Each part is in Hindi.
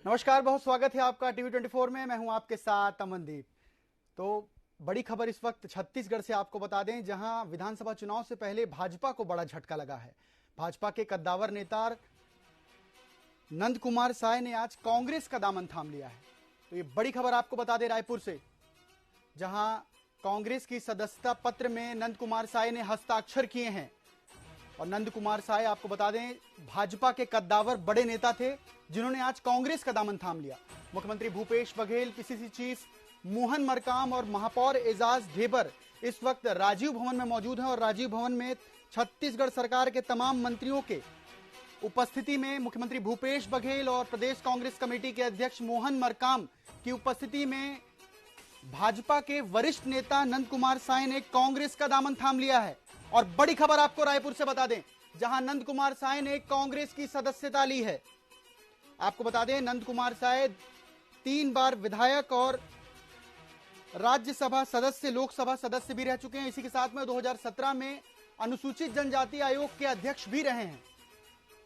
नमस्कार, बहुत स्वागत है आपका टीवी 24 में। मैं हूं आपके साथ अमनदीप। तो बड़ी खबर इस वक्त छत्तीसगढ़ से आपको बता दें, जहां विधानसभा चुनाव से पहले भाजपा को बड़ा झटका लगा है। भाजपा के कद्दावर नेता नंद कुमार साय ने आज कांग्रेस का दामन थाम लिया है। तो ये बड़ी खबर आपको बता दें रायपुर से, जहां कांग्रेस की सदस्यता पत्र में नंद कुमार साय ने हस्ताक्षर किए हैं। और नंद कुमार साय आपको बता दें भाजपा के कद्दावर बड़े नेता थे, जिन्होंने आज कांग्रेस का दामन थाम लिया। मुख्यमंत्री भूपेश बघेल, पीसीसी चीफ मोहन मरकाम और महापौर एजाज ढेबर इस वक्त राजीव भवन में मौजूद हैं। और राजीव भवन में छत्तीसगढ़ सरकार के तमाम मंत्रियों के उपस्थिति में मुख्यमंत्री भूपेश बघेल और प्रदेश कांग्रेस कमेटी के अध्यक्ष मोहन मरकाम की उपस्थिति में भाजपा के वरिष्ठ नेता नंद कुमार साय ने कांग्रेस का दामन थाम लिया है। और बड़ी खबर आपको रायपुर से बता दें, जहां नंद कुमार साय ने कांग्रेस की सदस्यता ली है। आपको बता दें नंद कुमार साय 3 बार विधायक और राज्यसभा सदस्य, लोकसभा सदस्य भी रह चुके हैं। इसी के साथ में 2017 में अनुसूचित जनजाति आयोग के अध्यक्ष भी रहे हैं।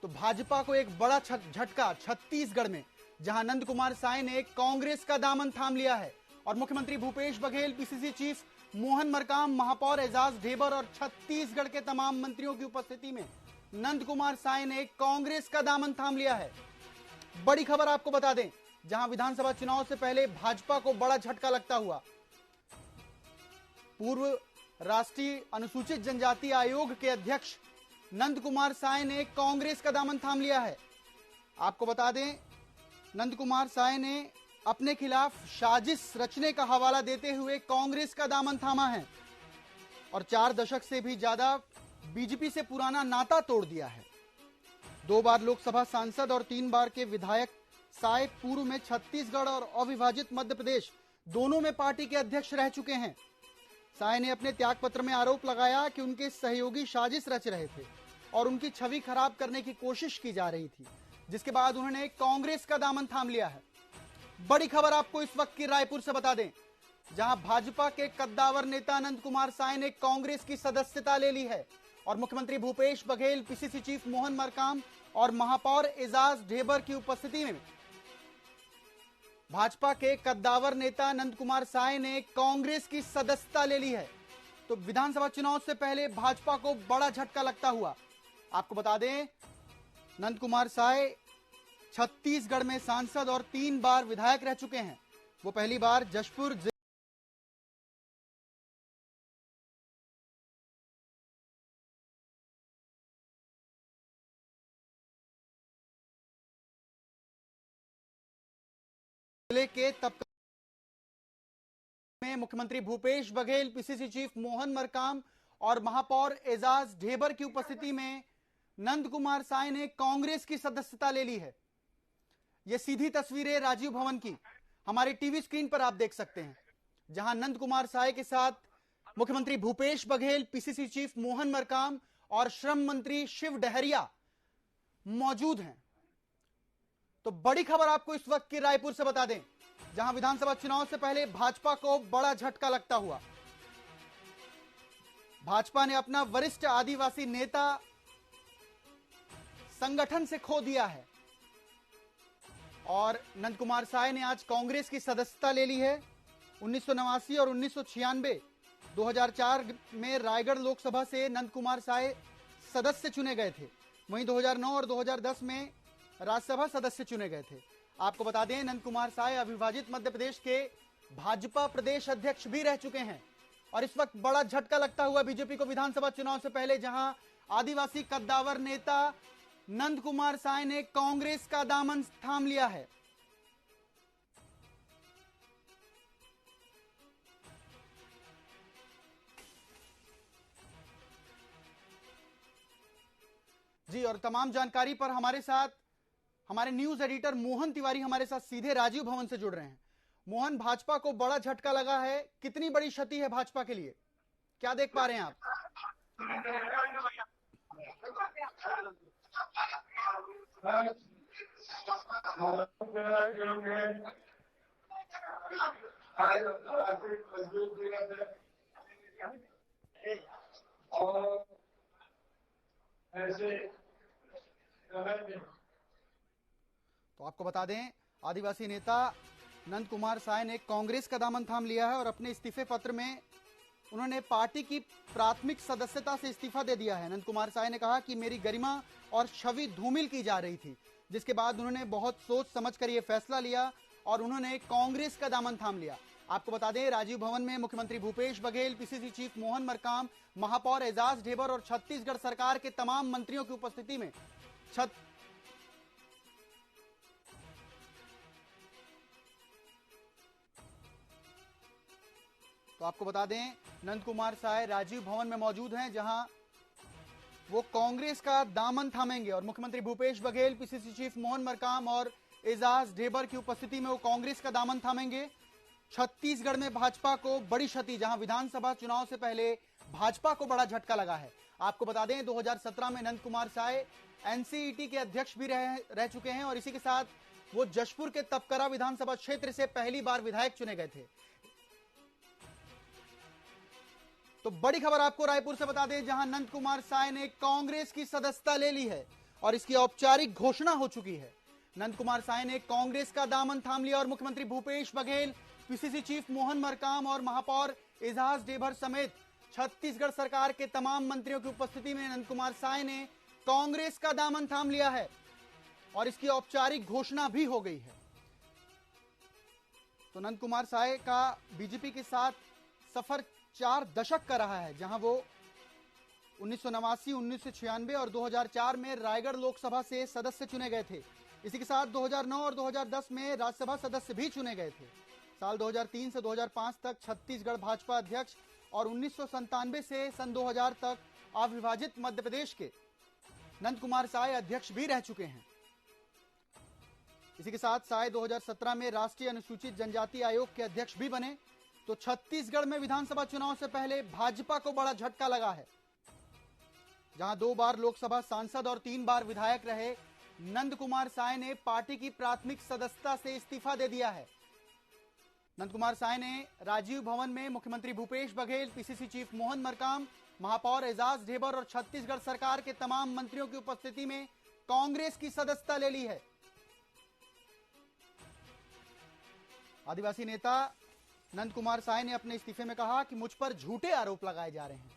तो भाजपा को एक बड़ा झटका छत्तीसगढ़ में, जहां नंद कुमार साय ने कांग्रेस का दामन थाम लिया है। और मुख्यमंत्री भूपेश बघेल, पीसीसी चीफ मोहन मरकाम, महापौर एजाज ढेबर और छत्तीसगढ़ के तमाम मंत्रियों की उपस्थिति में नंद कुमार साय ने कांग्रेस का दामन थाम लिया है। बड़ी खबर आपको बता दें, जहां विधानसभा चुनाव से पहले भाजपा को बड़ा झटका लगता हुआ पूर्व राष्ट्रीय अनुसूचित जनजाति आयोग के अध्यक्ष नंद कुमार साय ने कांग्रेस का दामन थाम लिया है। आपको बता दें नंद कुमार साय ने अपने खिलाफ साजिश रचने का हवाला देते हुए कांग्रेस का दामन थामा है और 4 दशक से भी ज्यादा बीजेपी से पुराना नाता तोड़ दिया है। 2 बार लोकसभा सांसद और 3 बार के विधायक साय पूर्व में छत्तीसगढ़ और अविभाजित मध्य प्रदेश दोनों में पार्टी के अध्यक्ष रह चुके हैं। साय ने अपने त्यागपत्र में आरोप लगाया कि उनके सहयोगी साजिश रच रहे थे और उनकी छवि खराब करने की कोशिश की जा रही थी, जिसके बाद उन्होंने कांग्रेस का दामन थाम लिया है। बड़ी खबर आपको इस वक्त की रायपुर से बता दें, जहां भाजपा के कद्दावर नेता नंद कुमार साय ने कांग्रेस की सदस्यता ले ली है। और मुख्यमंत्री भूपेश बघेल, पीसीसी चीफ मोहन मरकाम और महापौर एजाज ढेबर की उपस्थिति में भाजपा के कद्दावर नेता नंद कुमार साय ने कांग्रेस की सदस्यता ले ली है। तो विधानसभा चुनाव से पहले भाजपा को बड़ा झटका लगता हुआ, आपको बता दें नंद कुमार साय छत्तीसगढ़ में सांसद और 3 बार विधायक रह चुके हैं। वो पहली बार जशपुर जिले के तब में मुख्यमंत्री भूपेश बघेल, पीसीसी चीफ मोहन मरकाम और महापौर एजाज ढेबर की उपस्थिति में नंद कुमार साय ने कांग्रेस की सदस्यता ले ली है। ये सीधी तस्वीरें राजीव भवन की हमारे टीवी स्क्रीन पर आप देख सकते हैं, जहां नंद कुमार साय के साथ मुख्यमंत्री भूपेश बघेल, पीसीसी चीफ मोहन मरकाम और श्रम मंत्री शिव डहरिया मौजूद हैं। तो बड़ी खबर आपको इस वक्त की रायपुर से बता दें, जहां विधानसभा चुनाव से पहले भाजपा को बड़ा झटका लगता हुआ भाजपा ने अपना वरिष्ठ आदिवासी नेता संगठन से खो दिया है। और नंद कुमार साय ने आज कांग्रेस की सदस्यता ले ली है। 1989 और 1996, 2004 में रायगढ़ लोकसभा से नंद कुमार साय सदस्य चुने गए थे। वहीं 2009 और 2010 में राज्यसभा सदस्य चुने गए थे। आपको बता दें नंद कुमार साय अविभाजित मध्य प्रदेश के भाजपा प्रदेश अध्यक्ष भी रह चुके हैं। और इस वक्त बड़ा झटका लगता हुआ बीजेपी को विधानसभा चुनाव से पहले, जहां आदिवासी कद्दावर नेता नंद कुमार साय ने कांग्रेस का दामन थाम लिया है। जी, और तमाम जानकारी पर हमारे साथ हमारे न्यूज एडिटर मोहन तिवारी हमारे साथ सीधे राजीव भवन से जुड़ रहे हैं। मोहन, भाजपा को बड़ा झटका लगा है, कितनी बड़ी क्षति है भाजपा के लिए, क्या देख पा रहे हैं आप? तो आपको बता दें आदिवासी नेता नंद कुमार साय ने कांग्रेस का दामन थाम लिया है और अपने इस्तीफे पत्र में उन्होंने पार्टी की प्राथमिक सदस्यता से इस्तीफा दे दिया है। नंद कुमार साय ने कहा कि मेरी गरिमा और छवि धूमिल की जा रही थी, जिसके बाद उन्होंने बहुत सोच समझकर यह फैसला लिया और उन्होंने कांग्रेस का दामन थाम लिया। आपको बता दें, राजीव भवन में मुख्यमंत्री भूपेश बघेल, पीसीसी चीफ मोहन मरकाम, महापौर एजाज ढेबर और छत्तीसगढ़ सरकार के तमाम मंत्रियों की उपस्थिति में तो आपको बता दें, नंद कुमार साय राजीव भवन में मौजूद हैं, जहां वो कांग्रेस का दामन थामेंगे और मुख्यमंत्री भूपेश बघेल, पीसीसी चीफ मोहन मरकाम और एजाज ढेबर की उपस्थिति में वो कांग्रेस का दामन थामेंगे। छत्तीसगढ़ में भाजपा को बड़ी क्षति, जहां विधानसभा चुनाव से पहले भाजपा को बड़ा झटका लगा है। आपको बता दें, 2017 में नंद कुमार साय एनसीईटी के अध्यक्ष भी रह चुके हैं और इसी के साथ वो जशपुर के तपकरा विधानसभा क्षेत्र से पहली बार विधायक चुने गए थे। तो बड़ी खबर आपको रायपुर से बता दें, जहां नंद कुमार साय ने कांग्रेस की सदस्यता ले ली है और इसकी औपचारिक घोषणा हो चुकी है। नंद कुमार साय ने कांग्रेस का दामन थाम लिया और मुख्यमंत्री भूपेश बघेल, पीसीसी चीफ मोहन मरकाम और महापौर एजाज ढेबर समेत छत्तीसगढ़ सरकार के तमाम मंत्रियों की उपस्थिति में नंद कुमार साय ने कांग्रेस का दामन थाम लिया है और इसकी औपचारिक घोषणा भी हो गई है। तो नंद कुमार साय का बीजेपी के साथ सफर 4 दशक का रहा है, जहां वो 1989, 1996 और 2004 में रायगढ़ लोकसभा से सदस्य चुने गए थे। इसी के साथ 2009 और 2010 में राज्यसभा सदस्य भी चुने गए थे। साल 2003 से 2005 तक छत्तीसगढ़ भाजपा अध्यक्ष और 1997 से सन 2000 तक अविभाजित मध्य प्रदेश के नंद कुमार साय अध्यक्ष भी रह चुके हैं। इसी के साथ साय 2017 में राष्ट्रीय अनुसूचित जनजाति आयोग के अध्यक्ष भी बने। तो छत्तीसगढ़ में विधानसभा चुनाव से पहले भाजपा को बड़ा झटका लगा है, जहां 2 बार लोकसभा सांसद और 3 बार विधायक रहे नंद कुमार साय ने पार्टी की प्राथमिक सदस्यता से इस्तीफा दे दिया है। नंद कुमार साय ने राजीव भवन में मुख्यमंत्री भूपेश बघेल, पीसीसी चीफ मोहन मरकाम, महापौर एजाज ढेबर और छत्तीसगढ़ सरकार के तमाम मंत्रियों की उपस्थिति में कांग्रेस की सदस्यता ले ली है। आदिवासी नेता नंद कुमार साय ने अपने इस्तीफे में कहा कि मुझ पर झूठे आरोप लगाए जा रहे हैं,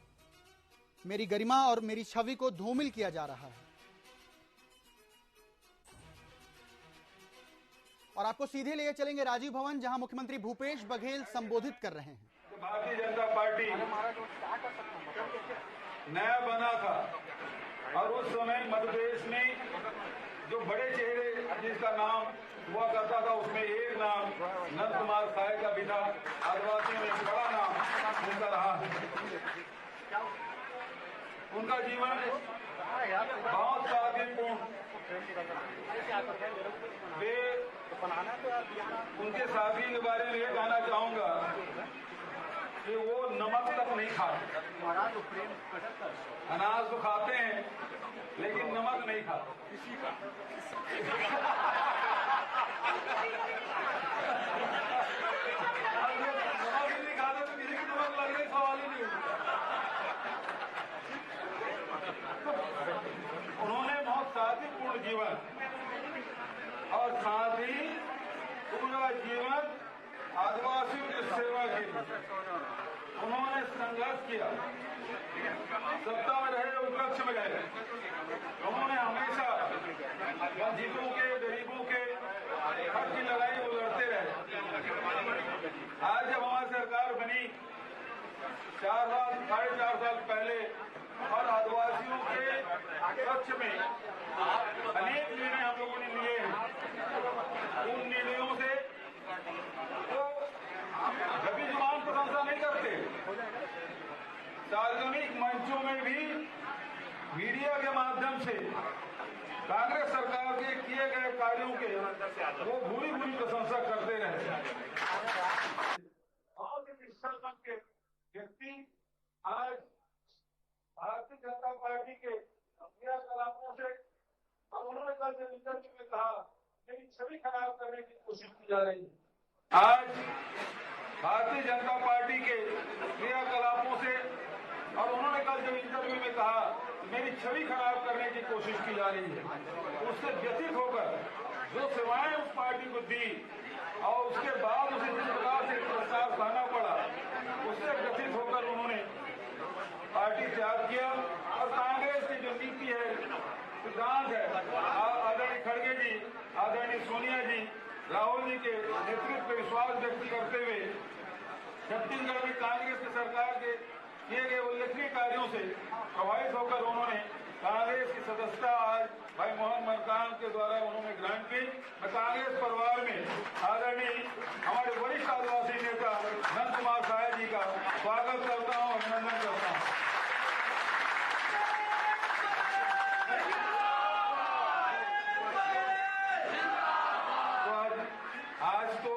मेरी गरिमा और मेरी छवि को धूमिल किया जा रहा है। और आपको सीधे ले चलेंगे राजीव भवन, जहां मुख्यमंत्री भूपेश बघेल संबोधित कर रहे हैं। भारतीय जनता पार्टी नया बना था और उस समय मध्य प्रदेश में जो बड़े चेहरे जिसका नाम हुआ करता था, उसमें एक नाम नंद कुमार साय का भी था। आदिवासियों में एक बड़ा नाम उनका रहा है। उनका जीवन बहुत सादगीपूर्ण, वे उनके साथी के बारे में ये कहना चाहूंगा कि वो नमक तक नहीं खाते। अनाज तो खाते हैं लेकिन नमक नहीं खाते। नमक नहीं खाते तो किसी की नमक लगने का सवाल ही नहीं होता। उन्होंने बहुत सादगीपूर्ण जीवन और साथ ही पूरा जीवन आदिवासियों की सेवा की उन्होंने संघर्ष किया। सत्ता में रहे, विपक्ष में रहे, उन्होंने हमेशा वंचितों के, गरीबों के हक की लड़ाई वो लड़ते रहे। आज जब हमारी सरकार बनी 4.5 साल पहले और आदिवासियों के पक्ष में अनेक निर्णय हम लोगों ने लिए हैं, उन निर्णयों से तो कभी जुबान प्रशंसा नहीं करते, सार्वजनिक मंचों में भी मीडिया के माध्यम से कांग्रेस सरकार के किए गए कार्यों के वो भूरी भूरी प्रशंसा करते रहे। बहुत ही विशाल के व्यक्ति आज भारतीय जनता पार्टी के क्रियाकलापों से, और उन्होंने कल जब इंटरव्यू में कहा मेरी छवि खराब करने की कोशिश की जा रही है। आज भारतीय जनता पार्टी के क्रियाकलापों से, और उन्होंने कल जब इंटरव्यू में कहा मेरी छवि खराब करने की कोशिश की जा रही है, उससे व्यथित होकर जो सेवाएं उस पार्टी को दी और उसके बाद उसे जिस प्रकार से प्रस्ताव खाना पड़ा, उससे ग्रसित होकर उन्होंने पार्टी त्याग किया। और कांग्रेस की जो नीति है, सिद्धांत है, आदरणीय खड़गे जी, आदरणीय सोनिया जी, राहुल जी के नेतृत्व पर विश्वास व्यक्त करते हुए छत्तीसगढ़ में कांग्रेस की सरकार के किए गए उल्लेखनीय कार्यों से प्रभावित होकर उन्होंने कांग्रेस की सदस्यता आज भाई मोहन मरकाम के द्वारा उन्होंने ग्रहण की। मैं कांग्रेस परिवार में आदरणीय हमारे वरिष्ठ आदिवासी नेता नंद कुमार साय जी का स्वागत करता हूं, अभिनंदन करता हूं। तो आज तो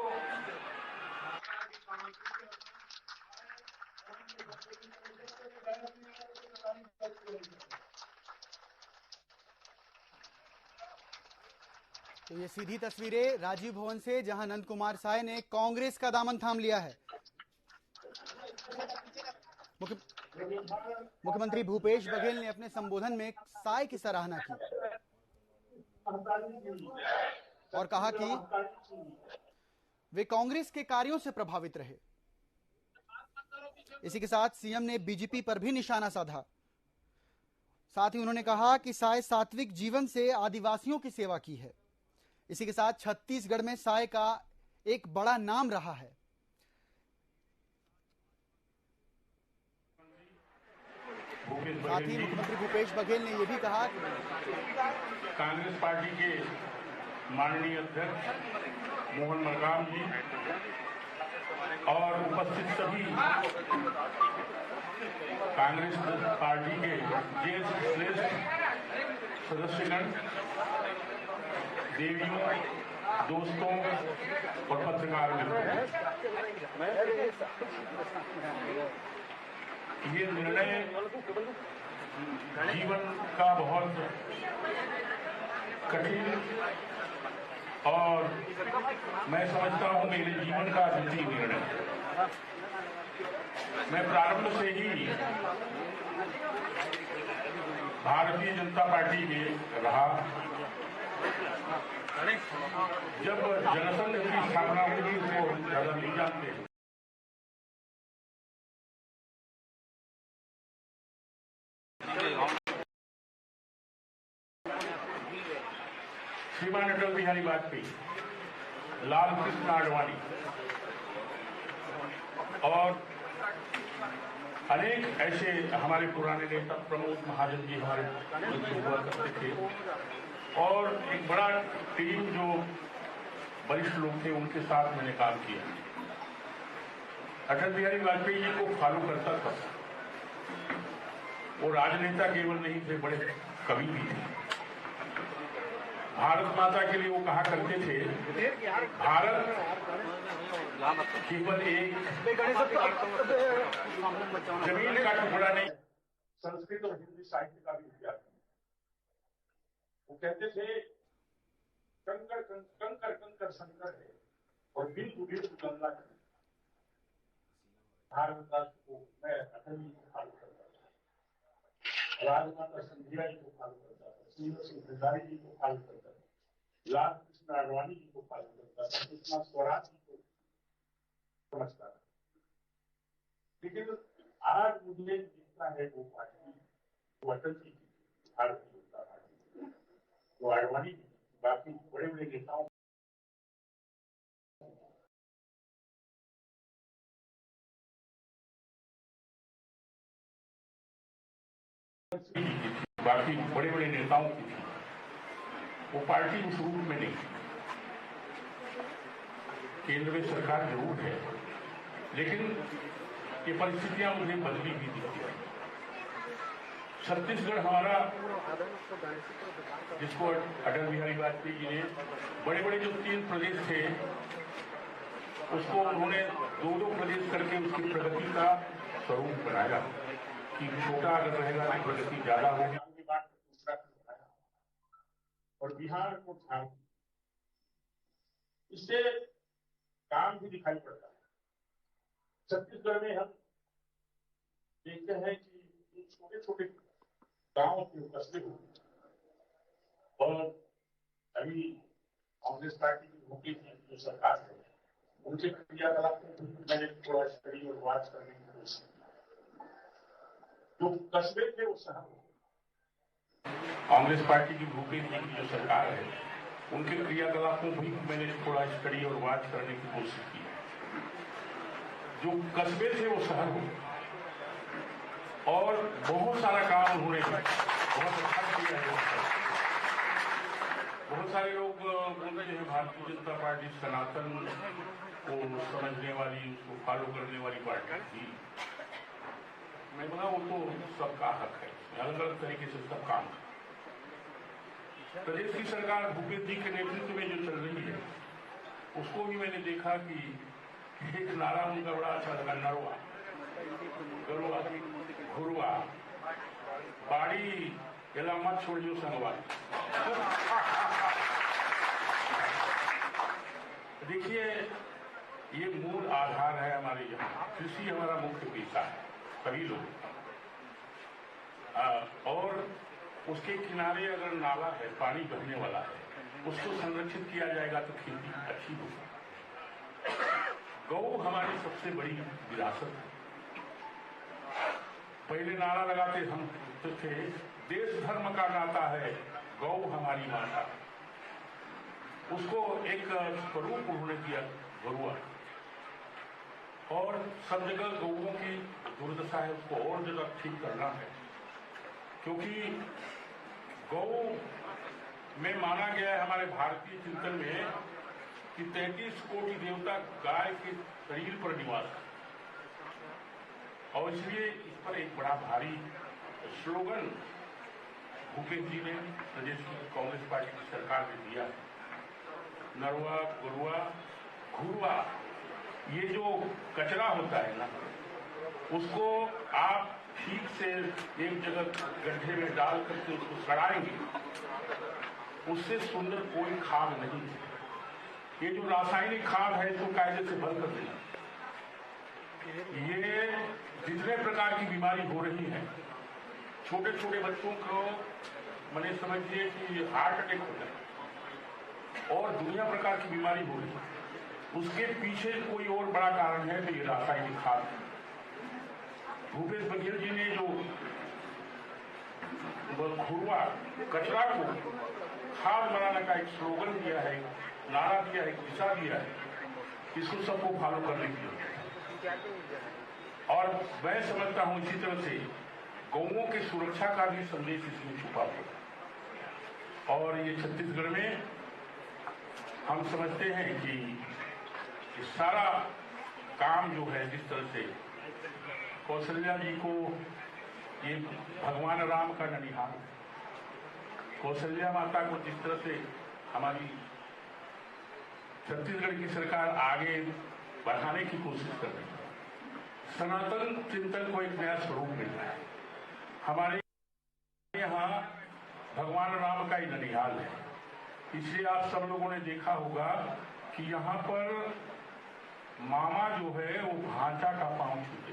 तो ये सीधी तस्वीरें राजीव भवन से, जहां नंद कुमार साय ने कांग्रेस का दामन थाम लिया है। मुख्यमंत्री भूपेश बघेल ने अपने संबोधन में साय की सराहना की और कहा कि वे कांग्रेस के कार्यों से प्रभावित रहे। इसी के साथ सीएम ने बीजेपी पर भी निशाना साधा। साथ ही उन्होंने कहा कि साय सात्विक जीवन से आदिवासियों की सेवा की है। इसी के साथ छत्तीसगढ़ में साय का एक बड़ा नाम रहा है। साथ ही मुख्यमंत्री भूपेश बघेल ने यह भी कहा कि कांग्रेस पार्टी के माननीय अध्यक्ष मोहन मरकाम जी और उपस्थित सभी कांग्रेस पार्टी के ज्येष्ठ श्रेष्ठ सदस्यगण, देवियों, दोस्तों और पत्रकार मित्रों, ये निर्णय जीवन का बहुत कठिन और मैं समझता हूं मेरे जीवन का अद्वितीय निर्णय। मैं प्रारंभ से ही भारतीय जनता पार्टी में रहा। जब जनसंघ की स्थापना हुई थी उसको हम ज्यादा नहीं जानते। श्रीमान अटल बिहारी वाजपेयी, लाल कृष्ण आडवाणी और अनेक ऐसे हमारे पुराने नेता, प्रमोद महाजन जी हमारे हुआ करते थे, और एक बड़ा टीम जो वरिष्ठ लोग थे उनके साथ मैंने काम किया। अटल बिहारी वाजपेयी जी को फॉलो करता था। वो राजनेता केवल नहीं थे, बड़े कवि भी थे। भारत माता के लिए वो कहा करते थे, भारत केवल एक जमीन का टुकड़ा नहीं। संस्कृत और हिंदी साहित्य का भी विद्यार्थी। वो कहते थे, कंकर कंकर कंकर संकर है और बिंदु बिंदु गंगा है। भारत राष्ट्र को मैं अटल जी को फॉलो करता था, राजमाता सिंधिया जी को फॉलो करता था, श्रीमती सिंह भंडारी जी को फॉलो करता था, लाल कृष्ण आडवाणी जी को फॉलो करता था, सुषमा स्वराज जी को समझता था। लेकिन आज मुझे जितना है वो पार्टी, वो अटल जी की भारतीय जनता पार्टी, वो आडवाणी जी, बाकी बड़े बड़े नेताओं बाकी बड़े बड़े नेताओं की थी। वो पार्टी उस रूप में नहीं। केंद्र में सरकार जरूर है, लेकिन ये परिस्थितियां मुझे बदली भी दिखती है। छत्तीसगढ़ हमारा, जिसको अटल बिहारी वाजपेयी जी ने बड़े बड़े जो 3 प्रदेश थे उसको उन्होंने 2-2 प्रदेश करके उसकी प्रगति का स्वरूप बनाया कि छोटा अगर रहेगा तो प्रगति ज्यादा होगी। और बिहार को झाड़, इससे काम भी दिखाई पड़ता है। छत्तीसगढ़ में हम देखते हैं कि छोटे छोटे गांव के कस्बे और अभी कांग्रेस पार्टी की भूपी जो सरकार है उनके क्रियाकलाप को मैंने थोड़ा स्टडी और वॉच करने की कोशिश की। जो कस्बे थे वो शहर हो। कांग्रेस पार्टी की भूपी जी की जो सरकार है उनके क्रियाकलापों भी मैंने थोड़ा स्टडी और वॉच करने की कोशिश की। जो कस्बे थे वो शहर हो और बहुत सारा काम उन्होंने बहुत अच्छा किया है। बहुत सारे लोग बोल रहे हैं भारतीय जनता पार्टी सनातन को समझने वाली, उसको फॉलो करने वाली पार्टी थी। मैं बोला वो तो सबका हक है, अलग अलग तरीके से सब काम है। प्रदेश की सरकार भूपेश जी के नेतृत्व में जो चल रही है उसको भी मैंने देखा कि एक नारा उनका बड़ा अच्छा लगा, नरवा गरुआ घुरुआ बाड़ी एला मत छोड़ियो संगवा। देखिए ये मूल आधार है हमारे यहाँ। कृषि हमारा मुख्य पेशा है सभी लोग, और उसके किनारे अगर नाला है, पानी बहने वाला है, उसको संरक्षित किया जाएगा तो खेती अच्छी होगी। गौ हमारी सबसे बड़ी विरासत है। पहले नारा लगाते हम तो थे, देश धर्म का नाता है, गौ हमारी माता। उसको एक स्वरूप उन्होंने दिया गरुआ, और सब जगह गौओं की दुर्दशा है, उसको और जगह ठीक करना है। क्योंकि गौ में माना गया है हमारे भारतीय चिंतन में कि 33 कोटि देवता गाय के शरीर पर निवास है, और इसलिए इस पर एक बड़ा भारी स्लोगन भूपेश जी ने प्रदेश की कांग्रेस पार्टी की सरकार ने दिया है, नरवा गुरुआ घुरुआ। ये जो कचरा होता है ना, उसको आप ठीक से एक जगह गड्ढे में डाल करके उसको सड़ाएंगे, उससे सुंदर कोई खाद नहीं है। ये जो रासायनिक खाद है इसको कायदे से बंद कर देना। ये जितने प्रकार की बीमारी हो रही है, छोटे छोटे बच्चों को मैंने समझिए कि हार्ट अटैक होता है और दुनिया प्रकार की बीमारी हो रही है, उसके पीछे कोई और बड़ा कारण है तो ये रासायनिक खाद। भूपेश बघेल जी ने जो घुरुआ कचरा को खाद बनाने का एक स्लोगन दिया है, नारा दिया है, दिशा दिया है, इसको सबको फॉलो करने की जरूरत है। और मैं समझता हूं इसी तरह से गौओं की सुरक्षा का भी संदेश इसमें छुपा हुआ। और ये छत्तीसगढ़ में हम समझते हैं कि सारा काम जो है, जिस तरह से कौशल्या जी को ये भगवान राम का ननिहाल, कौशल्या माता को जिस तरह से हमारी छत्तीसगढ़ की सरकार आगे बढ़ाने की कोशिश कर रही है, सनातन चिंतन को एक नया स्वरूप मिल रहा है। हमारे यहाँ भगवान राम का ही ननिहाल है, इसलिए आप सब लोगों ने देखा होगा कि यहाँ पर मामा जो है वो भांचा का पांव छूते,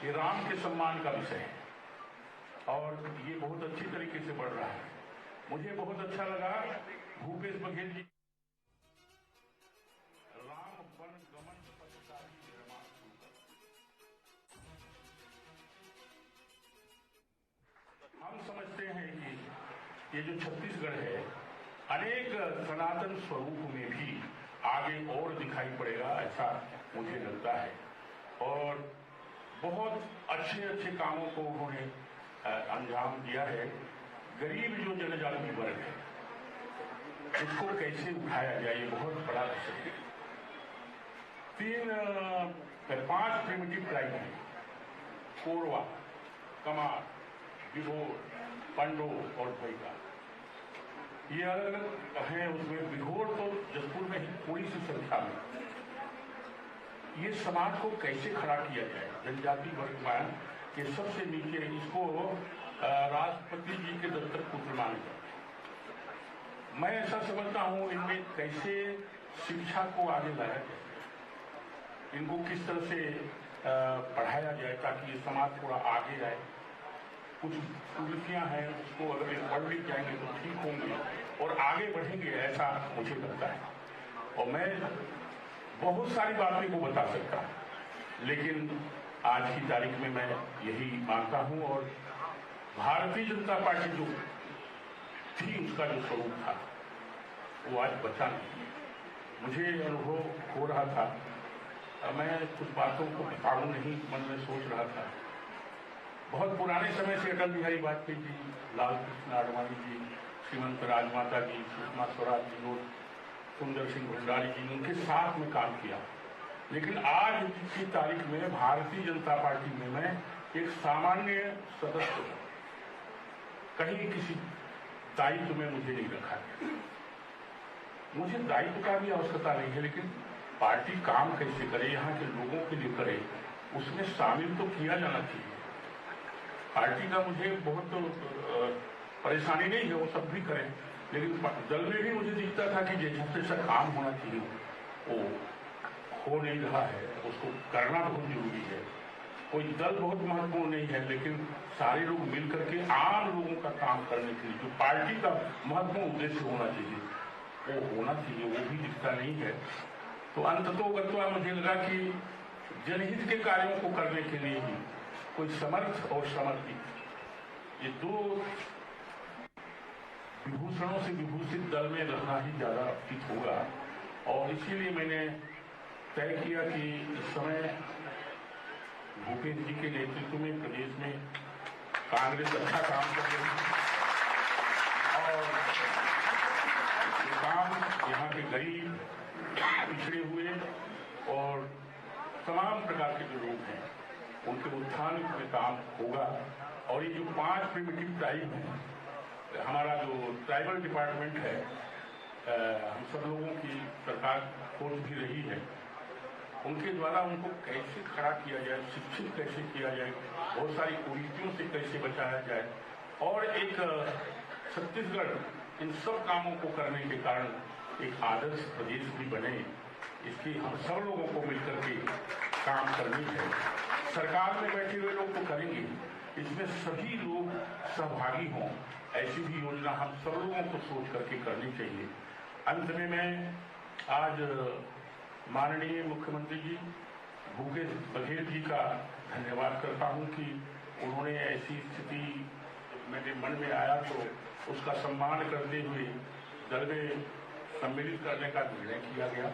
ये राम के सम्मान का विषय है और ये बहुत अच्छी तरीके से बढ़ रहा है। मुझे बहुत अच्छा लगा भूपेश बघेल जी राम वन गमन पथकारी निर्माण। हम समझते हैं कि ये जो छत्तीसगढ़ है अनेक सनातन स्वरूप में भी आगे और दिखाई पड़ेगा, ऐसा मुझे लगता है। और बहुत अच्छे अच्छे कामों को उन्होंने अंजाम दिया है। गरीब जो जनजाति वर्ग है उसको कैसे उठाया जाए, ये बहुत बड़ा विषय है। 5 प्रिमिटिव ट्राइब हैं, कोरवा, कमार, बिघोर, पंडो और भैया। ये अलग अलग हैं। उसमें बिघोर तो जसपुर में ही थोड़ी सी संख्या में। ये समाज को कैसे खड़ा किया जाए, जनजाति वर्ग में ये सबसे नीचे, इसको राष्ट्रपति जी के दफ्तर पुत्र माने जाए। मैं ऐसा समझता हूं इनमें कैसे शिक्षा को आगे लाया जाए, इनको किस तरह से पढ़ाया जाए ताकि ये समाज थोड़ा आगे आए। कुछ त्रुटियां हैं उसको अगर पढ़ लिख जाएंगे तो ठीक होंगे और आगे बढ़ेंगे, ऐसा मुझे लगता है। और मैं बहुत सारी बातें को बता सकता हूं, लेकिन आज की तारीख में मैं यही मानता हूं। और भारतीय जनता पार्टी जो थी, उसका जो स्वरूप था वो आज बचा नहीं। मुझे अनुभव हो रहा था, मैं कुछ बातों को बताऊं नहीं, मन में सोच रहा था। बहुत पुराने समय से अटल बिहारी वाजपेयी जी, लाल कृष्ण आडवाणी जी, श्रीमंत राजमाता जी, सुषमा स्वराज जी और सुंदर सिंह भंडारी जी, उनके साथ में काम किया। लेकिन आज की तारीख में भारतीय जनता पार्टी में मैं एक सामान्य सदस्य हूं, कहीं किसी दायित्व में मुझे नहीं रखा है। मुझे दायित्व का भी आवश्यकता नहीं है, लेकिन पार्टी काम कैसे करे, यहाँ के लोगों के लिए करे, उसमें शामिल तो किया जाना चाहिए। पार्टी का मुझे बहुत परेशानी नहीं है, वो सब भी करें, लेकिन दल में भी मुझे दिखता था कि जैसा जैसा काम होना चाहिए वो हो नहीं रहा है, उसको करना बहुत जरूरी है। कोई दल बहुत महत्वपूर्ण नहीं है, लेकिन सारे लोग मिल करके आम लोगों का काम करने के लिए जो पार्टी का महत्वपूर्ण उद्देश्य होना चाहिए वो होना चाहिए, वो भी दिखता नहीं है। तो अंततोगत्वा मुझे लगा कि जनहित के कार्यों को करने के लिए ही कोई समर्थ और समर्पित, ये दो विभूषणों से विभूषित दल में रहना ही ज्यादा उचित होगा। और इसीलिए मैंने तय किया कि इस समय भूपेश जी के नेतृत्व में प्रदेश में कांग्रेस अच्छा काम कर रही है और काम यहाँ के गरीब, पिछड़े हुए और तमाम प्रकार के जो लोग हैं उनके उत्थान में काम होगा। और ये जो 5 प्रिमिटिव ट्राइब हैं, हमारा जो ट्राइबल डिपार्टमेंट है, हम सब लोगों की सरकार खोज भी रही है, उनके द्वारा उनको कैसे खड़ा किया जाए, शिक्षित कैसे किया जाए, बहुत सारी कुरीतियों से कैसे बचाया जाए और एक छत्तीसगढ़ इन सब कामों को करने के कारण एक आदर्श प्रदेश भी बने, इसकी हम सब लोगों को मिलकर के काम करनी है। सरकार में बैठे हुए लोग तो करेंगे, इसमें सभी लोग सहभागी हों, ऐसी भी योजना हम सब लोगों को सोच करके करनी चाहिए। अंत में मैं आज माननीय मुख्यमंत्री जी भूपेश बघेल जी का धन्यवाद करता हूं कि उन्होंने ऐसी स्थिति मेरे मन में आया तो उसका सम्मान करते हुए दल में सम्मिलित करने का निर्णय किया गया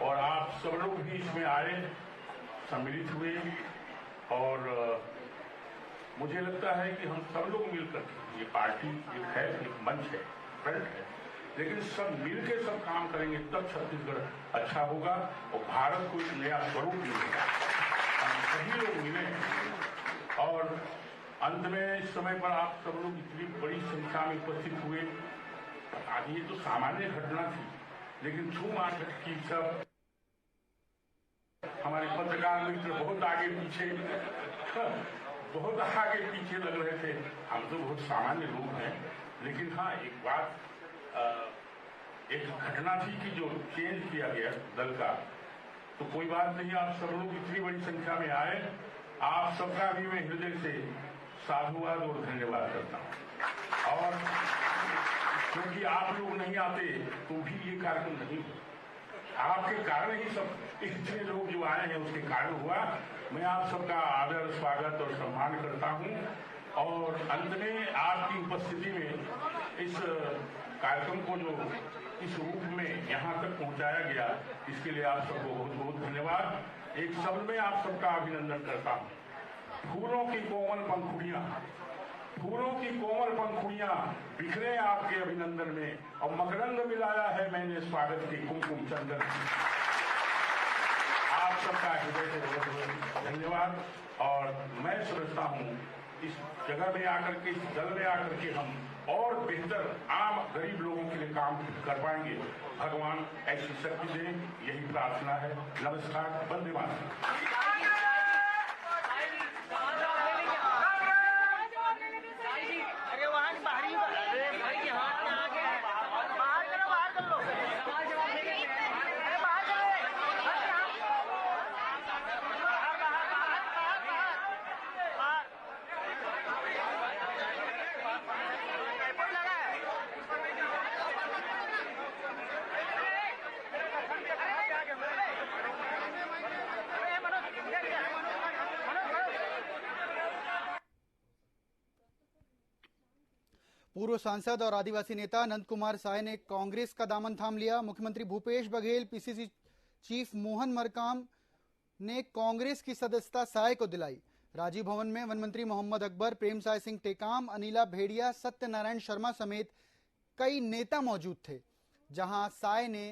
और आप सब लोग भी इसमें आए, सम्मिलित हुए। और मुझे लगता है कि हम सब लोग मिलकर, ये पार्टी एक है, एक मंच है, फ्रंट है, लेकिन सब मिलकर सब काम करेंगे तब छत्तीसगढ़ अच्छा होगा और भारत को एक नया स्वरूप मिलेगा। हम सभी लोग मिले और अंत में इस समय पर आप सब लोग इतनी बड़ी संख्या में उपस्थित हुए। आज ये तो सामान्य घटना थी, लेकिन छूमाठ की सब हमारे पत्रकार मित्र बहुत आगे पीछे लग रहे थे। हम तो बहुत सामान्य लोग हैं, लेकिन हाँ एक बात, एक घटना थी कि जो चेंज किया गया दल का, तो कोई बात नहीं, आप सब लोग इतनी बड़ी संख्या में आए, आप सबका भी मैं हृदय से साधुवाद और धन्यवाद करता हूँ। और क्योंकि आप लोग नहीं आते तो भी ये कार्यक्रम नहीं हुआ, आपके कारण ही सब इतने लोग जो आए हैं उसके कारण हुआ। मैं आप सबका आदर, स्वागत और सम्मान करता हूं और अंत में आपकी उपस्थिति में इस कार्यक्रम को जो इस रूप में यहाँ तक पहुँचाया गया, इसके लिए आप सबको बहुत बहुत धन्यवाद। एक शब्द में आप सबका अभिनंदन करता हूँ। फूलों की कोमल पंखुड़ियां बिखरे आपके अभिनंदन में और मकरंद मिलाया है मैंने स्वागत के कुमकुम चंदन। आप सबका हृदय से बहुत बहुत धन्यवाद। और मैं समझता हूँ इस जगह में आकर के, इस दल में आकर के हम और बेहतर आम गरीब लोगों के लिए काम कर पाएंगे। भगवान ऐसी शक्ति दें, यही प्रार्थना है। नमस्कार, वंदे मातरम। पूर्व सांसद और आदिवासी नेता नंद कुमार साय ने कांग्रेस का दामन थाम लिया। मुख्यमंत्री भूपेश बघेल, पीसीसी चीफ मोहन मरकाम ने कांग्रेस की सदस्यता साय को दिलाई। राजीव भवन में वन मंत्री मोहम्मद अकबर, प्रेम साय सिंह टेकाम, अनिला भेड़िया, सत्यनारायण शर्मा समेत कई नेता मौजूद थे, जहां साय ने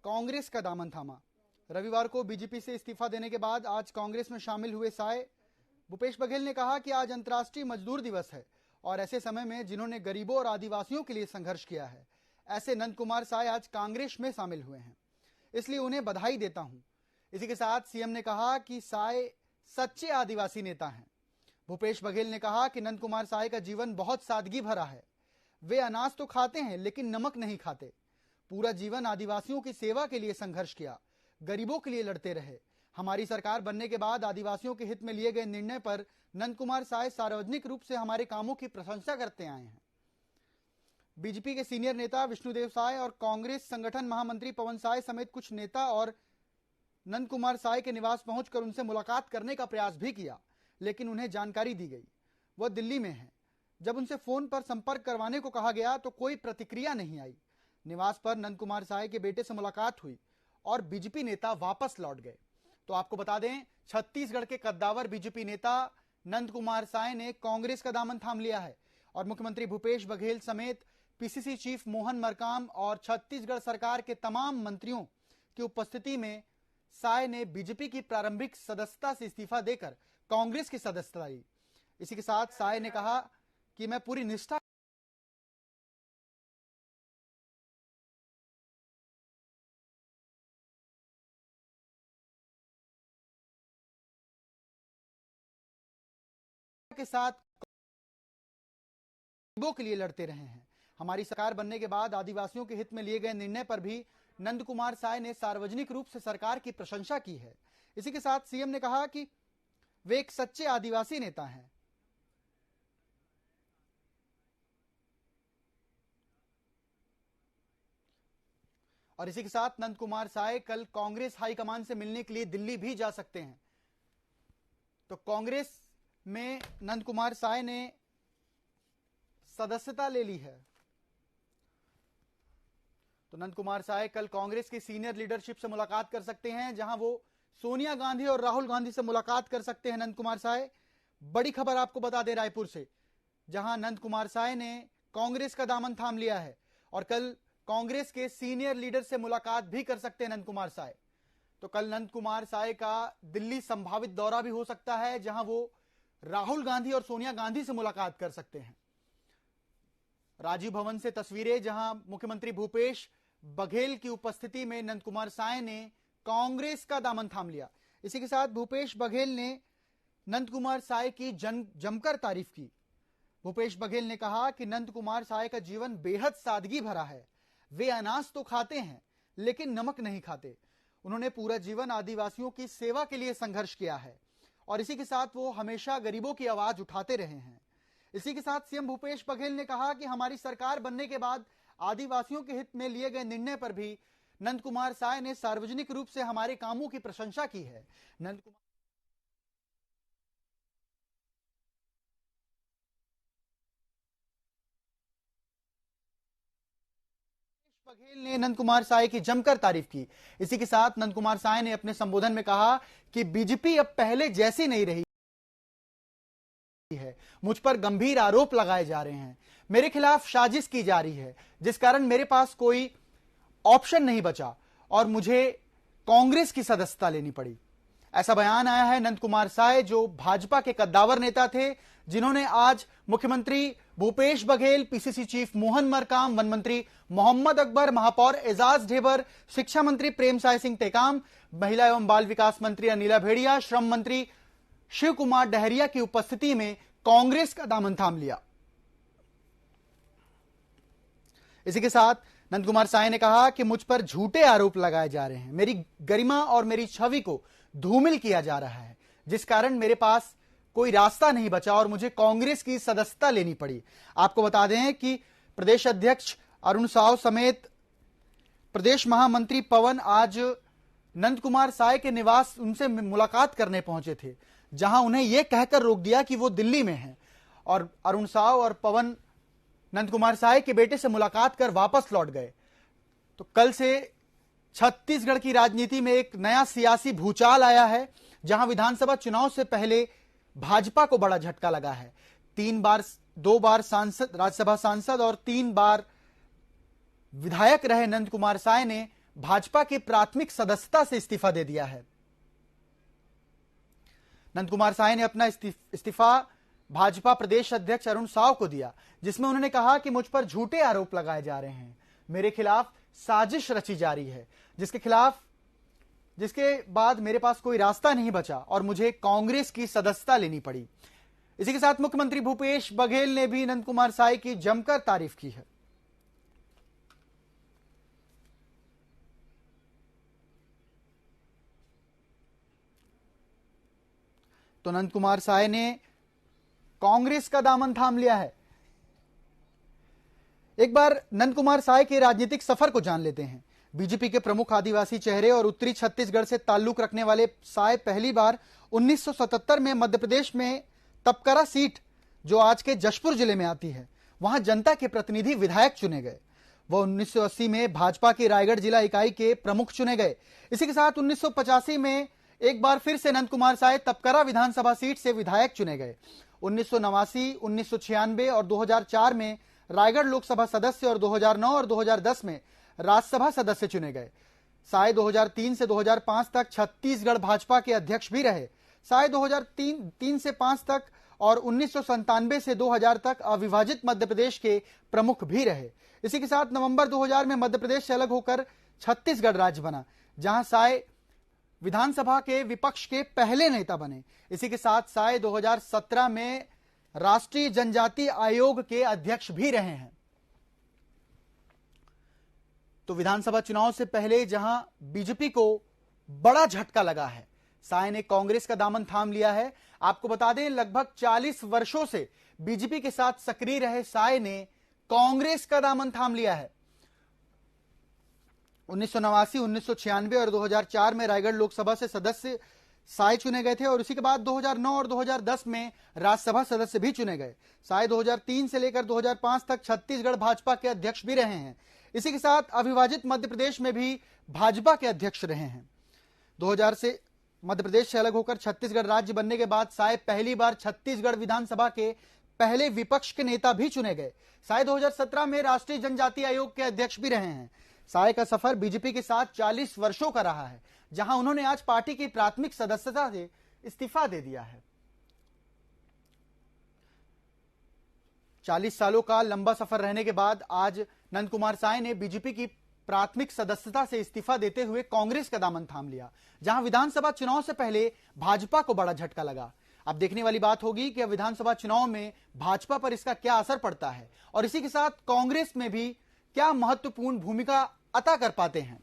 कांग्रेस का दामन थामा। रविवार को बीजेपी से इस्तीफा देने के बाद आज कांग्रेस में शामिल हुए साय। भूपेश बघेल ने कहा कि आज अंतर्राष्ट्रीय मजदूर दिवस है और ऐसे समय में जिन्होंने गरीबों और आदिवासियों के लिए संघर्ष किया है, ऐसे नंद कुमार साय आज कांग्रेस में शामिल हुए हैं, इसलिए उन्हें बधाई देता हूं। इसी के साथ सीएम ने कहा कि साय सच्चे आदिवासी नेता हैं। भूपेश बघेल ने कहा कि नंद कुमार साय का जीवन बहुत सादगी भरा है। वे अनाज तो खाते हैं लेकिन नमक नहीं खाते। पूरा जीवन आदिवासियों की सेवा के लिए संघर्ष किया, गरीबों के लिए लड़ते रहे। हमारी सरकार बनने के बाद आदिवासियों के हित में लिए गए निर्णय पर नंद कुमार साय सार्वजनिक रूप से हमारे कामों की प्रशंसा करते आए हैं। बीजेपी के सीनियर नेता विष्णुदेव साय और कांग्रेस संगठन महामंत्री पवन साय समेत कुछ नेता और नंद कुमार साय के निवास पहुंचकर उनसे मुलाकात करने का प्रयास भी किया, लेकिन उन्हें जानकारी दी गई वह दिल्ली में है। जब उनसे फोन पर संपर्क करवाने को कहा गया तो कोई प्रतिक्रिया नहीं आई। निवास पर नंद कुमार साय के बेटे से मुलाकात हुई और बीजेपी नेता वापस लौट गए। तो आपको बता दें, छत्तीसगढ़ के कद्दावर बीजेपी नेता नंद कुमार साय ने कांग्रेस का दामन थाम लिया है और मुख्यमंत्री भूपेश बघेल समेत पीसीसी चीफ मोहन मरकाम और छत्तीसगढ़ सरकार के तमाम मंत्रियों की उपस्थिति में साय ने बीजेपी की प्रारंभिक सदस्यता से इस्तीफा देकर कांग्रेस की सदस्यता ली। इसी के साथ साय ने कहा कि मैं पूरी निष्ठा के साथ गरीबों के लिए लड़ते रहे हैं। हमारी सरकार बनने के बाद आदिवासियों के हित में लिए गए निर्णय पर भी नंद कुमार साय ने सार्वजनिक रूप से सरकार की प्रशंसा की है। इसी के साथ सीएम ने कहा कि वे एक सच्चे आदिवासी नेता हैं। और इसी के साथ नंद कुमार साय कल कांग्रेस हाईकमान से मिलने के लिए दिल्ली भी जा सकते हैं। तो कांग्रेस में नंद कुमार साय ने सदस्यता ले ली है। तो नंद कुमार साय कल कांग्रेस की सीनियर लीडरशिप से मुलाकात कर सकते हैं, जहां वो सोनिया गांधी और राहुल गांधी से मुलाकात कर सकते हैं। नंद कुमार साय, बड़ी खबर आपको बता दें रायपुर से, जहां नंद कुमार साय ने कांग्रेस का दामन थाम लिया है और कल कांग्रेस के सीनियर लीडर से मुलाकात भी कर सकते हैं नंद कुमार साय। तो कल नंद कुमार साय का दिल्ली संभावित दौरा भी हो सकता है, जहां वो राहुल गांधी और सोनिया गांधी से मुलाकात कर सकते हैं। राजीव भवन से तस्वीरें, जहां मुख्यमंत्री भूपेश बघेल की उपस्थिति में नंद कुमार साय ने कांग्रेस का दामन थाम लिया। इसी के साथ भूपेश बघेल ने नंद कुमार साय की जमकर तारीफ की। भूपेश बघेल ने कहा कि नंद कुमार साय का जीवन बेहद सादगी भरा है। वे अनाज तो खाते हैं लेकिन नमक नहीं खाते। उन्होंने पूरा जीवन आदिवासियों की सेवा के लिए संघर्ष किया है और इसी के साथ वो हमेशा गरीबों की आवाज उठाते रहे हैं। इसी के साथ सीएम भूपेश बघेल ने कहा कि हमारी सरकार बनने के बाद आदिवासियों के हित में लिए गए निर्णय पर भी नंद कुमार साय ने सार्वजनिक रूप से हमारे कामों की प्रशंसा की है। नंद कुमार बघेल ने नंद कुमार साय की जमकर तारीफ की। इसी के साथ नंद कुमार साय ने अपने संबोधन में कहा कि बीजेपी अब पहले जैसी नहीं रही है। मुझ पर गंभीर आरोप लगाए जा रहे हैं, मेरे खिलाफ साजिश की जा रही है, जिस कारण मेरे पास कोई ऑप्शन नहीं बचा और मुझे कांग्रेस की सदस्यता लेनी पड़ी। ऐसा बयान आया है नंद कुमार साय, जो भाजपा के कद्दावर नेता थे, जिन्होंने आज मुख्यमंत्री Bhupesh Baghel, PCC chief Mohan Markam, one मंत्री मोहम्मद अकबर, महापौर एजाज ढेबर, शिक्षा मंत्री प्रेम साय सिंह टेकाम, महिला एवं बाल विकास मंत्री अनिला भेड़िया, श्रम मंत्री शिव कुमार डहरिया की उपस्थिति में कांग्रेस का दामन थाम लिया। इसी के साथ नंद कुमार साय ने कहा कि मुझ पर झूठे आरोप लगाए जा रहे हैं, मेरी गरिमा और मेरी छवि को धूमिल किया जा रहा है, जिस कारण मेरे पास कोई रास्ता नहीं बचा और मुझे कांग्रेस की सदस्यता लेनी पड़ी। आपको बता दें कि प्रदेश अध्यक्ष अरुण साव समेत प्रदेश महामंत्री पवन आज नंद कुमार साय के निवास उनसे मुलाकात करने पहुंचे थे, जहां उन्हें यह कहकर रोक दिया कि वो दिल्ली में हैं और अरुण साव और पवन नंद कुमार साय के बेटे से मुलाकात कर वापस लौट गए। तो कल से छत्तीसगढ़ की राजनीति में एक नया सियासी भूचाल आया है, जहां विधानसभा चुनाव से पहले भाजपा को बड़ा झटका लगा है। 2 बार सांसद, राज्यसभा सांसद और 3 बार विधायक रहे नंद कुमार साय ने भाजपा की प्राथमिक सदस्यता से इस्तीफा दे दिया है। नंद कुमार साय ने अपना इस्तीफा भाजपा प्रदेश अध्यक्ष अरुण साव को दिया, जिसमें उन्होंने कहा कि मुझ पर झूठे आरोप लगाए जा रहे हैं, मेरे खिलाफ साजिश रची जा रही है, जिसके बाद मेरे पास कोई रास्ता नहीं बचा और मुझे कांग्रेस की सदस्यता लेनी पड़ी। इसी के साथ मुख्यमंत्री भूपेश बघेल ने भी नंद कुमार साय की जमकर तारीफ की है। तो नंद कुमार साय ने कांग्रेस का दामन थाम लिया है। एक बार नंद कुमार साय के राजनीतिक सफर को जान लेते हैं। बीजेपी के प्रमुख आदिवासी चेहरे और उत्तरी छत्तीसगढ़ से ताल्लुक रखने वाले साय पहली बार 1977 में मध्य प्रदेश में तपकरा सीट, जो आज के जशपुर जिले में आती है, वहां जनता के प्रतिनिधि विधायक चुने गए। वह 1980 में भाजपा की रायगढ़ जिला इकाई के प्रमुख चुने गए। इसी के साथ 1985 में एक बार फिर से नंद कुमार साय तपकरा विधानसभा सीट से विधायक चुने गए। 1989, 1996 और 2004 में रायगढ़ लोकसभा सदस्य और 2009 और 2010 में राज्यसभा सदस्य चुने गए। साय 2003 से 2005 तक छत्तीसगढ़ भाजपा के अध्यक्ष भी रहे। साय 2003 से 5 तक और 1997 से 2000 तक अविभाजित मध्य प्रदेश के प्रमुख भी रहे। इसी के साथ नवंबर 2000 में मध्य प्रदेश से अलग होकर छत्तीसगढ़ राज्य बना, जहां साय विधानसभा के विपक्ष के पहले नेता बने। इसी के साथ साय 2017 में राष्ट्रीय जनजाति आयोग के अध्यक्ष भी रहे हैं। तो विधानसभा चुनाव से पहले जहां बीजेपी को बड़ा झटका लगा है, साय ने कांग्रेस का दामन थाम लिया है। आपको बता दें, लगभग 40 वर्षों से बीजेपी के साथ सक्रिय रहे साय ने कांग्रेस का दामन थाम लिया है। 1989, 1996 और 2004 में रायगढ़ लोकसभा से सदस्य साय चुने गए थे और उसी के बाद 2009 और 2010 में राज्यसभा सदस्य भी चुने गए। साय 2003 से लेकर 2005 तक छत्तीसगढ़ भाजपा के अध्यक्ष भी रहे हैं। इसी के साथ अविभाजित मध्य प्रदेश में भी भाजपा के अध्यक्ष रहे हैं। 2000 से मध्य प्रदेश से अलग होकर छत्तीसगढ़ राज्य बनने के बाद साय पहली बार छत्तीसगढ़ विधानसभा के पहले विपक्ष के नेता भी चुने गए। साय 2017 में राष्ट्रीय जनजाति आयोग के अध्यक्ष भी रहे हैं। साय का सफर बीजेपी के साथ 40 वर्षों का रहा है, जहां उन्होंने आज पार्टी की प्राथमिक सदस्यता से इस्तीफा दे दिया है। 40 सालों का लंबा सफर रहने के बाद आज नंद कुमार साय ने बीजेपी की प्राथमिक सदस्यता से इस्तीफा देते हुए कांग्रेस का दामन थाम लिया, जहां विधानसभा चुनाव से पहले भाजपा को बड़ा झटका लगा। अब देखने वाली बात होगी कि विधानसभा चुनाव में भाजपा पर इसका क्या असर पड़ता है और इसी के साथ कांग्रेस में भी क्या महत्वपूर्ण भूमिका अदा कर पाते हैं।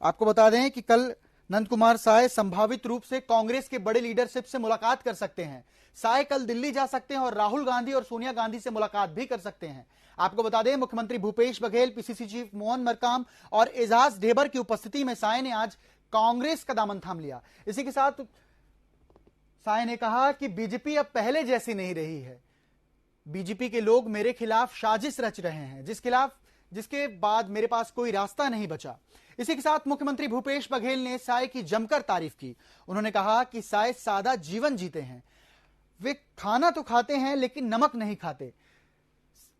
आपको बता दें कि कल नंद कुमार साय संभावित रूप से कांग्रेस के बड़े लीडरशिप से मुलाकात कर सकते हैं। साय कल दिल्ली जा सकते हैं और राहुल गांधी और सोनिया गांधी से मुलाकात भी कर सकते हैं। आपको बता दें, मुख्यमंत्री भूपेश बघेल, पीसीसी चीफ मोहन मरकाम और एजाज ढेबर की उपस्थिति में साय ने आज कांग्रेस का दामन थाम लिया। इसी के साथ साय ने कहा कि बीजेपी अब पहले जैसी नहीं रही है। बीजेपी के लोग मेरे खिलाफ साजिश रच रहे हैं, जिसके बाद मेरे पास कोई रास्ता नहीं बचा। इसी के साथ मुख्यमंत्री भूपेश बघेल ने साय की जमकर तारीफ की। उन्होंने कहा कि साय सादा जीवन जीते हैं, वे खाना तो खाते हैं लेकिन नमक नहीं खाते।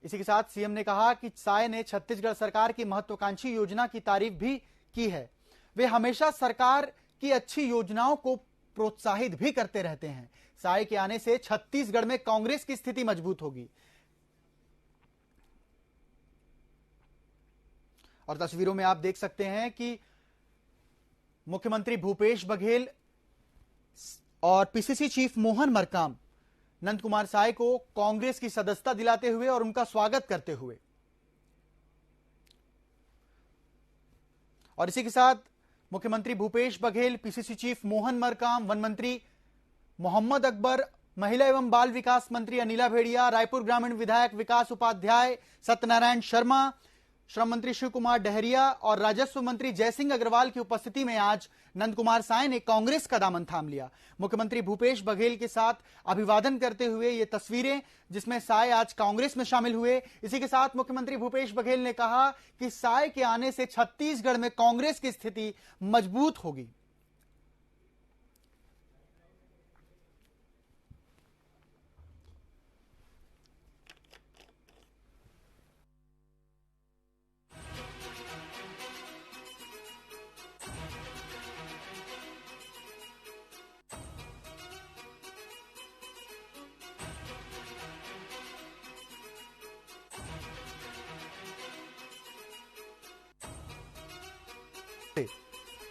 इसी के साथ सीएम ने कहा कि साय ने छत्तीसगढ़ सरकार की महत्वाकांक्षी योजना की तारीफ भी की है। वे हमेशा सरकार की अच्छी योजनाओं को प्रोत्साहित भी करते रहते हैं। साय के आने से छत्तीसगढ़ में कांग्रेस की स्थिति मजबूत होगी। और तस्वीरों में आप देख सकते हैं कि मुख्यमंत्री भूपेश बघेल और पीसीसी चीफ मोहन मरकाम नंद कुमार साय को कांग्रेस की सदस्यता दिलाते हुए और उनका स्वागत करते हुए। और इसी के साथ मुख्यमंत्री Bhupesh Baghel, PCC chief Mohan Markam, one मंत्री मोहम्मद अकबर, महिला एवं बाल विकास मंत्री अनिला भेड़िया, रायपुर ग्रामीण विधायक विकास उपाध्याय, सत्यनारायण शर्मा, श्रम मंत्री शिव कुमार डहरिया और राजस्व मंत्री जयसिंह अग्रवाल की उपस्थिति में आज नंद कुमार साय ने कांग्रेस का दामन थाम लिया। मुख्यमंत्री भूपेश बघेल के साथ अभिवादन करते हुए ये तस्वीरें जिसमें साय आज कांग्रेस में शामिल हुए। इसी के साथ मुख्यमंत्री भूपेश बघेल ने कहा कि साय के आने से छत्तीसगढ़ में कांग्रेस की स्थिति मजबूत होगी।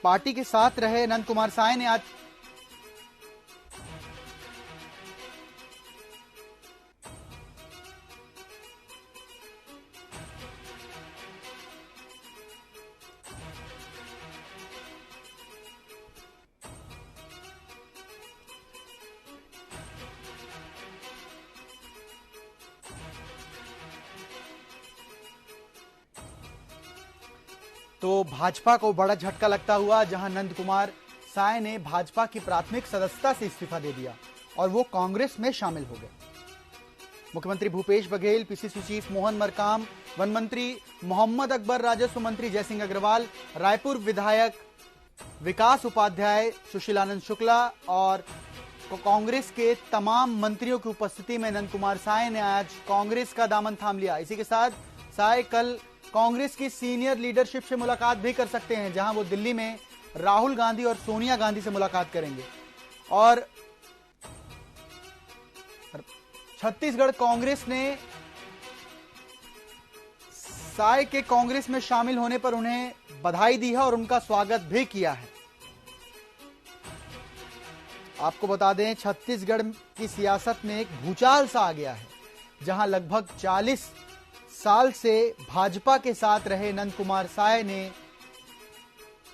पार्टी के साथ रहे नंद कुमार साय ने आज तो भाजपा को बड़ा झटका लगता हुआ, जहां नंद कुमार साय ने भाजपा की प्राथमिक सदस्यता से इस्तीफा दे दिया और वो कांग्रेस में शामिल हो गए। मुख्यमंत्री Bhupesh Baghel, PCC chief Mohan Markam, one मंत्री मोहम्मद अकबर, राजस्व मंत्री जयसिंह अग्रवाल, रायपुर विधायक विकास उपाध्याय, सुशीलानंद शुक्ला और कांग्रेस के तमाम मंत्रियों की उपस्थिति में नंद कुमार साय ने आज कांग्रेस का दामन थाम लिया। इसी के साथ साय कल कांग्रेस की सीनियर लीडरशिप से मुलाकात भी कर सकते हैं, जहां वो दिल्ली में राहुल गांधी और सोनिया गांधी से मुलाकात करेंगे। और छत्तीसगढ़ कांग्रेस ने साय के कांग्रेस में शामिल होने पर उन्हें बधाई दी है और उनका स्वागत भी किया है। आपको बता दें, छत्तीसगढ़ की सियासत में एक भूचाल सा आ गया है, जहां लगभग 40 साल से भाजपा के साथ रहे नंद कुमार साय ने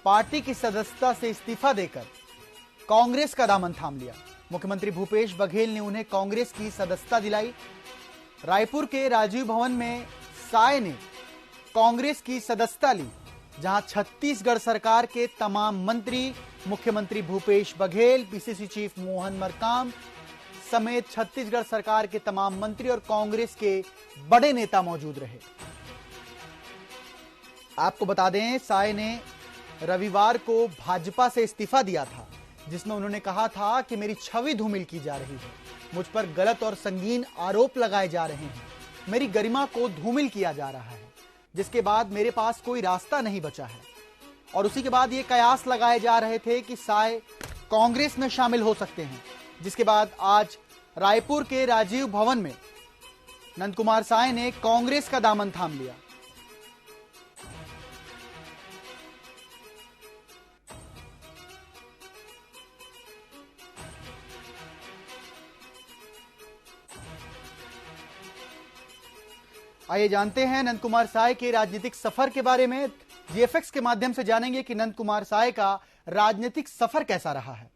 पार्टी की सदस्यता से इस्तीफा देकर कांग्रेस का दामन थाम लिया। मुख्यमंत्री भूपेश बघेल ने उन्हें कांग्रेस की सदस्यता दिलाई। रायपुर के राजीव भवन में साय ने कांग्रेस की सदस्यता ली, जहां छत्तीसगढ़ सरकार के तमाम मंत्री, मुख्यमंत्री भूपेश बघेल, पीसीसी चीफ मोहन मरकाम समेत छत्तीसगढ़ सरकार के तमाम मंत्री और कांग्रेस के बड़े नेता मौजूद रहे। आपको बता दें, साय ने रविवार को भाजपा से इस्तीफा दिया था, जिसमें उन्होंने कहा था कि मेरी छवि धूमिल की जा रही है, मुझ पर गलत और संगीन आरोप लगाए जा रहे हैं, मेरी गरिमा को धूमिल किया जा रहा है, जिसके बाद मेरे पास कोई रास्ता नहीं बचा है। और उसी के बाद ये कयास लगाए जा रहे थे कि साय कांग्रेस में शामिल हो सकते हैं, जिसके बाद आज रायपुर के राजीव भवन में नंद कुमार साय ने कांग्रेस का दामन थाम लिया। आइए जानते हैं नंद कुमार साय के राजनीतिक सफर के बारे में। जीएफएक्स के माध्यम से जानेंगे कि नंद कुमार साय का राजनीतिक सफर कैसा रहा है।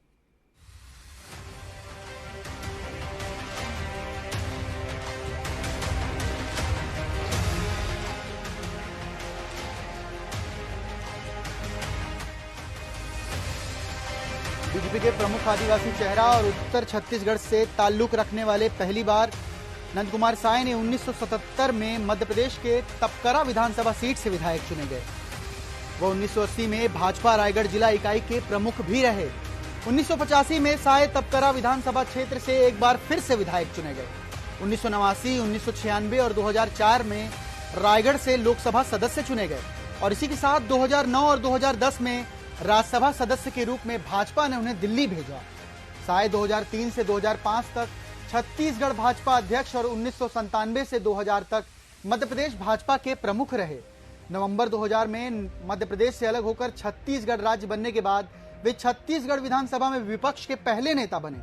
बीजेपी के प्रमुख आदिवासी चेहरा और उत्तर छत्तीसगढ़ से ताल्लुक रखने वाले पहली बार नंद कुमार साय ने 1977 में मध्य प्रदेश के तपकरा विधानसभा सीट से विधायक चुने गए। वो 1980 में भाजपा रायगढ़ जिला इकाई के प्रमुख भी रहे। 1985 में साय तपकरा विधानसभा क्षेत्र से एक बार फिर से विधायक चुने गए। 1989, 1996 और 2004 में रायगढ़ से लोकसभा सदस्य चुने गए और इसी के साथ 2009 और 2010 में राज्यसभा सदस्य के रूप में भाजपा ने उन्हें दिल्ली भेजा। साय 2003 से 2005 तक छत्तीसगढ़ भाजपा अध्यक्ष और 1997 से 2000 तक मध्य प्रदेश भाजपा के प्रमुख रहे। नवंबर 2000 में मध्य प्रदेश से अलग होकर छत्तीसगढ़ राज्य बनने के बाद वे छत्तीसगढ़ विधानसभा में विपक्ष के पहले नेता बने।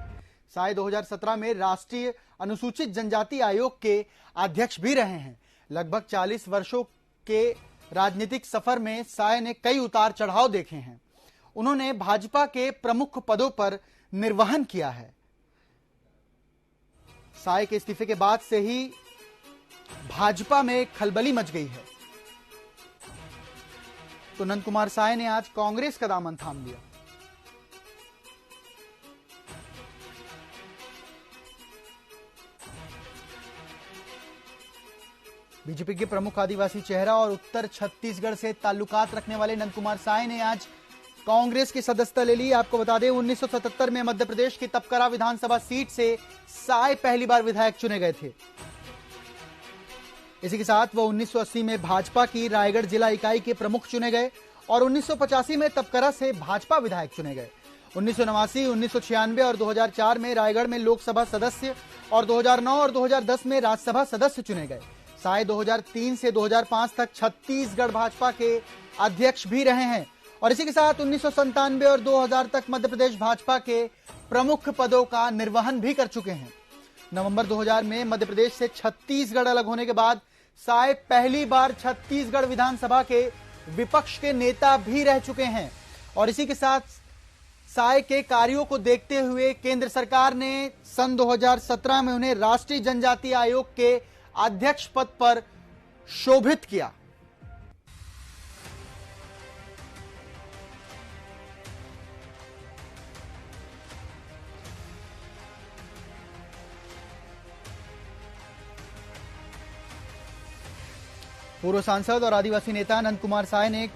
साय 2017 में राष्ट्रीय अनुसूचित जनजाति आयोग के अध्यक्ष भी रहे हैं। लगभग 40 वर्षों के राजनीतिक सफर में साय ने कई उतार चढ़ाव देखे हैं। उन्होंने भाजपा के प्रमुख पदों पर निर्वहन किया है। साय के इस्तीफे के बाद से ही भाजपा में खलबली मच गई है। तो नंद कुमार साय ने आज कांग्रेस का दामन थाम लिया। बीजेपी के प्रमुख आदिवासी चेहरा और उत्तर छत्तीसगढ़ से ताल्लुकात रखने वाले नंद कुमार साय ने आज कांग्रेस की सदस्यता ले ली। आपको बता दें 1977 में मध्य प्रदेश की तपकरा विधानसभा सीट से साय पहली बार विधायक चुने गए थे। इसी के साथ वो 1980 में भाजपा की रायगढ़ जिला इकाई के प्रमुख चुने गए और 1985 में तपकरा से भाजपा विधायक चुने गए। 1989, 1996 और 2004 में रायगढ़ में लोकसभा सदस्य और 2009 और 2010 में राज्यसभा सदस्य चुने गए। साय 2003 से 2005 तक छत्तीसगढ़ भाजपा के अध्यक्ष भी रहे हैं और इसी के साथ 1997 और 2000 तक मध्य प्रदेश भाजपा के प्रमुख पदों का निर्वहन भी कर चुके हैं। नवंबर 2000 में मध्य प्रदेश से छत्तीसगढ़ अलग होने के बाद साय पहली बार छत्तीसगढ़ विधानसभा के विपक्ष के नेता भी रह चुके हैं और इसी के साथ साय के कार्यों को देखते हुए केंद्र सरकार ने सन 2017 में उन्हें राष्ट्रीय जनजातीय आयोग के अध्यक्ष पद पर शोभित किया। पूर्व सांसद और आदिवासी नेता नंद कुमार साय ने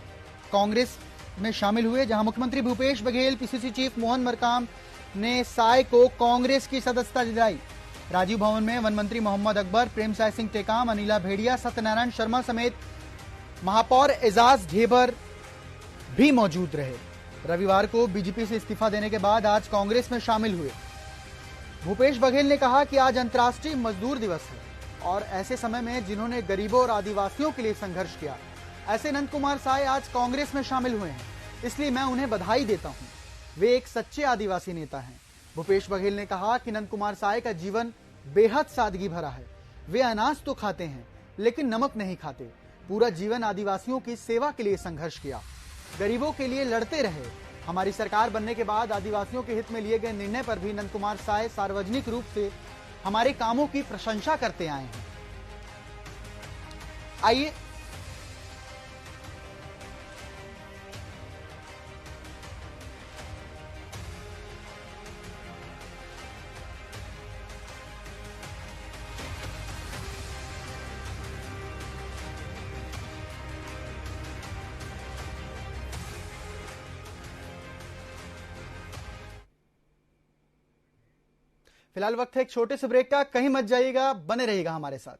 कांग्रेस में शामिल हुए, जहां मुख्यमंत्री भूपेश बघेल, पीसीसी चीफ मोहन मरकाम ने साय को कांग्रेस की सदस्यता दिलाई। राजीव भवन में वन मंत्री मोहम्मद अकबर, प्रेमसाय सिंह टेकाम, अनिला भेड़िया, सत्यनारायण शर्मा समेत महापौर एजाज ढेबर भी मौजूद रहे। रविवार को बीजेपी से इस्तीफा देने के बाद आज कांग्रेस में शामिल हुए। भूपेश बघेल ने कहा कि आज अंतर्राष्ट्रीय मजदूर दिवस है और ऐसे समय में जिन्होंने गरीबों और आदिवासियों के लिए संघर्ष किया, ऐसे नंद कुमार साय आज कांग्रेस में शामिल हुए हैं, इसलिए मैं उन्हें बधाई देता हूं। वे एक सच्चे आदिवासी नेता हैं। भूपेश बघेल ने कहा कि नंद कुमार साय का जीवन बेहद सादगी भरा है। वे अनाज तो खाते हैं लेकिन नमक नहीं खाते। पूरा जीवन आदिवासियों की सेवा के लिए संघर्ष किया, गरीबों के लिए लड़ते रहे। हमारी सरकार बनने के बाद आदिवासियों के हित में लिए गए निर्णय पर भी नंद कुमार साय सार्वजनिक रूप से हमारे कामों की प्रशंसा करते आए हैं। आइए फिलहाल वक्त है एक छोटे से ब्रेक का, कहीं मत जाइएगा, बने रहिएगा हमारे साथ।